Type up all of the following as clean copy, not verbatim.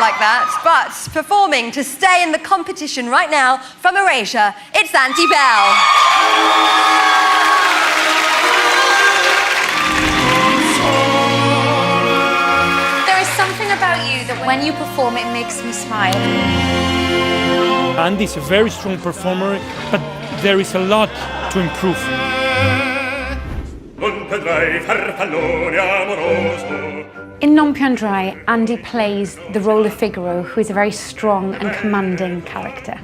like that, but performing to stay in the competition right now from Erasure, it's Andy Bell. There is something about you that when you perform, it makes me smile. Andy's a very strong performer, but there is a lot to improve. In Non più andrai, Andy plays the role of Figaro, who is a very strong and commanding character.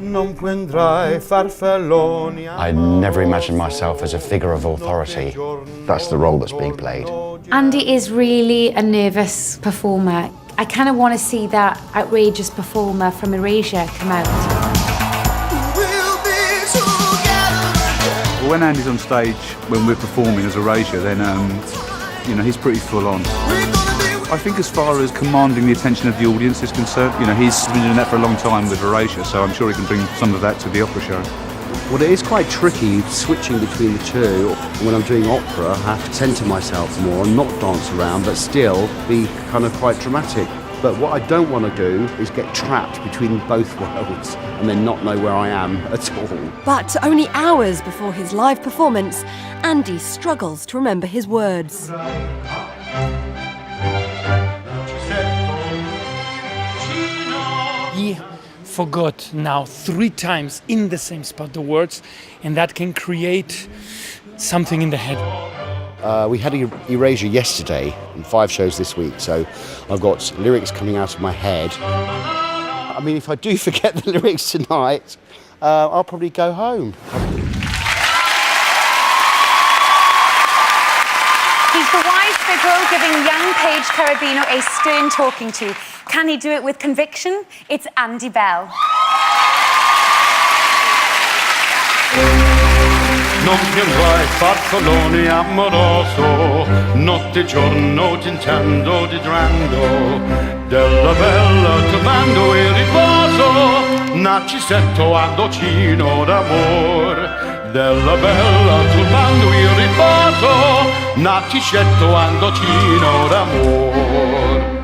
I never imagined myself as a figure of authority. That's the role that's being played. Andy is really a nervous performer. I kind of want to see that outrageous performer from Erasure come out. When Andy's on stage, when we're performing as Erasure, then you know, he's pretty full on. I think as far as commanding the attention of the audience is concerned, you know, he's been doing that for a long time with Erasure, so I'm sure he can bring some of that to the opera show. Well, it is quite tricky switching between the two. When I'm doing opera, I have to center myself more and not dance around, but still be kind of quite dramatic. But what I don't want to do is get trapped between both worlds and then not know where I am at all. But only hours before his live performance, Andy struggles to remember his words. He forgot now 3 times in the same spot the words, and that can create something in the head. We had Erasure yesterday and 5 shows this week, so I've got lyrics coming out of my head. I mean, if I do forget the lyrics tonight, I'll probably go home. He's the wise Figaro giving young Paige Cherubino a stern talking to. Can he do it with conviction? It's Andy Bell. Non più andrai fazzolone amoroso, notte e giorno ti intendo didrando, della bella trovando il riposo, narcisetto a docino d'amor, della bella turbando il riposo, narcisetto a docino d'amor.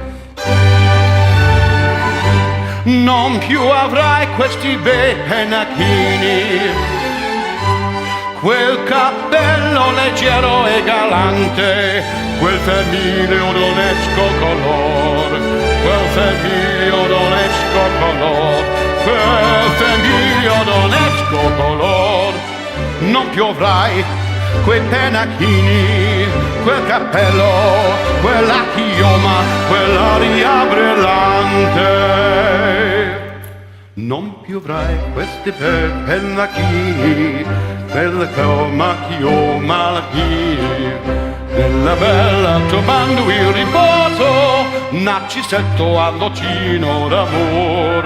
Non più avrai questi bei pennacchini, quel cappello leggero e galante, quel femminile odonesco color, quel femminile odonesco color, quel femminile odonesco color. Non più avrai quei pennacchini, quel cappello, quella chioma, quell'aria brillante. Non più avrai questi pennacchini, quella chioma la della bella trovando il riposo, narcisetto all'ocino d'amor,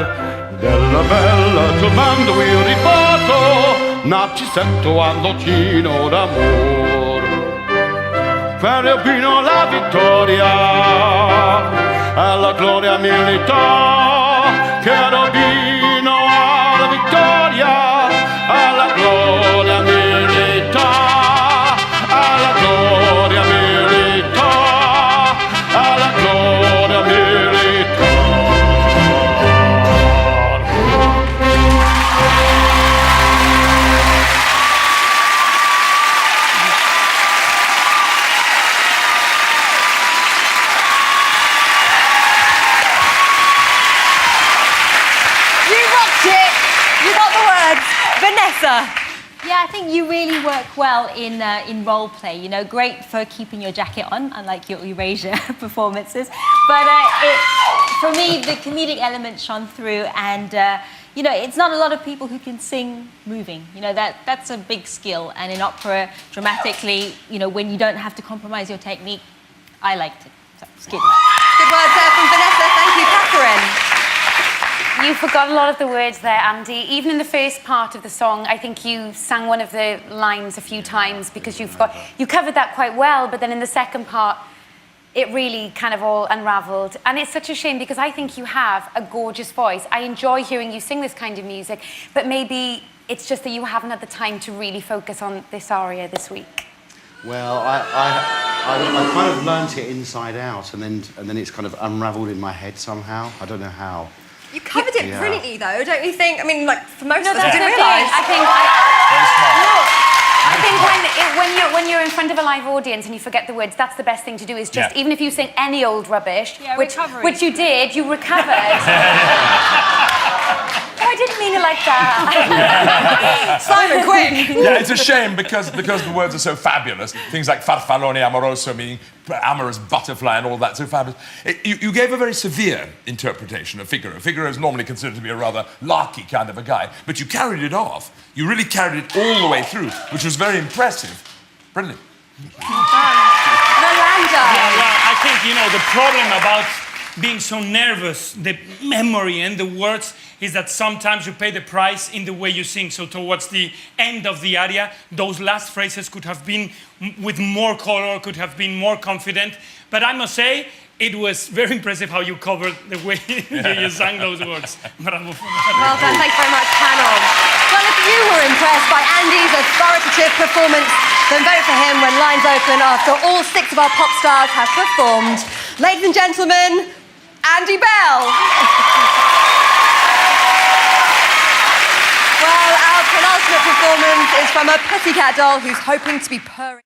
della bella trovando il riposo, narcisetto all'ocino d'amor. Cherubino la vittoria, alla gloria militò, Cherubino alla vittoria, alla gloria milità, alla gloria milità, alla gloria milità. Vanessa. Yeah, I think you really work well in role play. You know, great for keeping your jacket on, unlike your Erasure performances. But for me, the comedic element shone through, and you know, it's not a lot of people who can sing moving. You know, that's a big skill. And in opera, dramatically, you know, when you don't have to compromise your technique, I liked it. So, excuse me. Good words there from Vanessa. Thank you, Catherine. You forgot a lot of the words there, Andy. Even in the first part of the song, I think you sang one of the lines a few times because you forgot. You covered that quite well, but then in the second part, it really kind of all unravelled. And it's such a shame because I think you have a gorgeous voice. I enjoy hearing you sing this kind of music, but maybe it's just that you haven't had the time to really focus on this aria this week. Well, I I kind of learnt it inside out, and then it's kind of unravelled in my head somehow. I don't know how. You covered it brilliantly, though, don't you think? I mean, like, for most of us, I That's didn't okay. realise. I think when you're in front of a live audience and you forget the words, that's the best thing to do. Is just even if you sing any old rubbish, which you did, you recovered. I didn't mean it like that. Simon, quick! Yeah, it's a shame because the words are so fabulous. Things like farfallone amoroso, meaning amorous butterfly and all that, so fabulous. You gave a very severe interpretation of Figaro. Figaro is normally considered to be a rather larky kind of a guy, but you carried it off. You really carried it all the way through, which was very impressive. Brilliant. Rolanda. Yeah, well, I think, the problem about being so nervous, the memory and the words, is that sometimes you pay the price in the way you sing. So towards the end of the aria, those last phrases could have been with more color, could have been more confident. But I must say, it was very impressive how you covered the way you sang those words. Bravo. Well done, thank you very much, panel. Well, if you were impressed by Andy's authoritative performance, then vote for him when lines open after all 6 of our pop stars have performed. Ladies and gentlemen, Andy Bell. Well, our penultimate performance is from a pussycat doll who's hoping to be purring.